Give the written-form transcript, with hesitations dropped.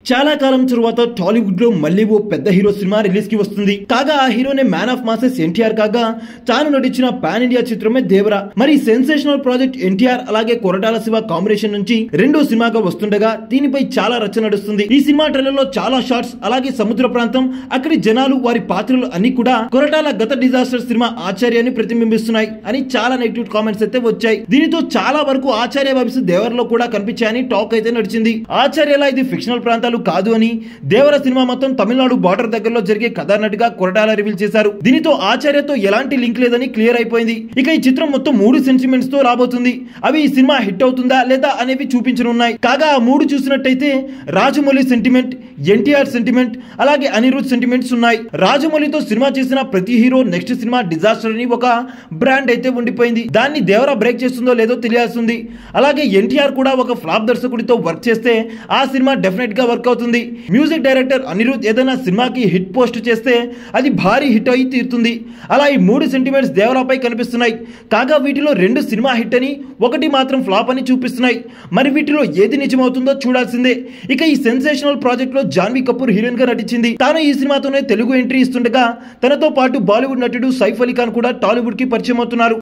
చాలా కాలం తరువాత టాలీవుడ్ లో మళ్ళీ ఓ పెద్ద హీరో సినిమా రిలీజ్ కి వస్తుంది. కాగా ఆ హీరోనే మ్యాన్ ఆఫ్ మాసెస్ ఎన్టీఆర్ కాగా తాను నటించిన పాన్ ఇండియా చిత్రమే దేవరా. మరి సెన్సేషనల్ ప్రాజెక్ట్ ఎన్టీఆర్ అలాగే కొరటాల శివ కాంబినేషన్ నుంచి రెండో సినిమాగా వస్తుండగా దీనిపై చాలా రచ్చ నడుస్తుంది. ఈ సినిమా ట్రైలర్ లో చాలా షాట్స్ అలాగే సముద్ర ప్రాంతం అక్కడి జనాలు వారి పాత్రలు అన్ని కూడా కొరటాల గత డిజాస్టర్ సినిమా ఆచార్యాన్ని ప్రతిబింబిస్తున్నాయి అని చాలా నెగిటివ్ కామెంట్స్ అయితే వచ్చాయి. దీనితో చాలా వరకు ఆచార్య వైబ్స్ దేవరలో కూడా కనిపించాయని టాక్ అయితే నడిచింది. ఆచార్యలా ఇది ఫిక్షనల్ ప్రాంతాలు కాదు అని దేవర సినిమా మొత్తం తమిళనాడు బార్డర్ దగ్గరలో జరిగే కథానటుగా కొరటాల రివీల్ చేశారు. దీనితో ఆచార్యతో ఎలాంటి లింక్ లేదని క్లియర్ అయిపోయింది. ఇక ఈ చిత్రం మొత్తం 3 సెంటిమెంట్స్ తో రాబోతుంది. అవి ఈ సినిమా హిట్ అవుతుందా లేదా అనేవి చూపించనున్నాయి. కాగా ఆ 3 చూసినట్టయితే రాజమౌళి సెంటిమెంట్, ఎన్టీఆర్ సెంటిమెంట్ అలాగే అనిరుద్ సెంటిమెంట్స్ ఉన్నాయి. రాజమౌళితో సినిమా చేసిన ప్రతి హీరో నెక్స్ట్ సినిమా డిజాస్టర్ అని ఒక బ్రాండ్ అయితే ఉండిపోయింది. దాన్ని దేవర బ్రేక్ చేస్తుందో లేదో తెలియాల్సింది. అలాగే ఎన్టీఆర్ కూడా ఒక ఫ్లాప్ దర్శకుడితో వర్క్ చేస్తే ఆ సినిమా డెఫినెట్ గా వర్క్ అవుతుంది. మ్యూజిక్ డైరెక్టర్ అనిరుద్ ఏదైనా సినిమాకి హిట్ పోస్ట్ చేస్తే అది భారీ హిట్ అయి తీరుతుంది. అలా ఈ 3 సెంటిమెంట్స్ దేవరాపై కనిపిస్తున్నాయి. కాగా వీటిలో 2 సినిమా హిట్ అని, 1 మాత్రం ఫ్లాప్ అని చూపిస్తున్నాయి. మరి వీటిలో ఏది నిజమవుతుందో చూడాల్సిందే. ఇక ఈ సెన్సేషనల్ ప్రాజెక్ట్ లో జాన్వీ కపూర్ హీరోయిన్ గా నటించింది. తాను ఈ సినిమాతోనే తెలుగు ఎంట్రీ ఇస్తుండగా తనతో పాటు బాలీవుడ్ నటుడు సైఫ్ అలీ ఖాన్ కూడా టాలీవుడ్ కి పరిచయం అవుతున్నారు.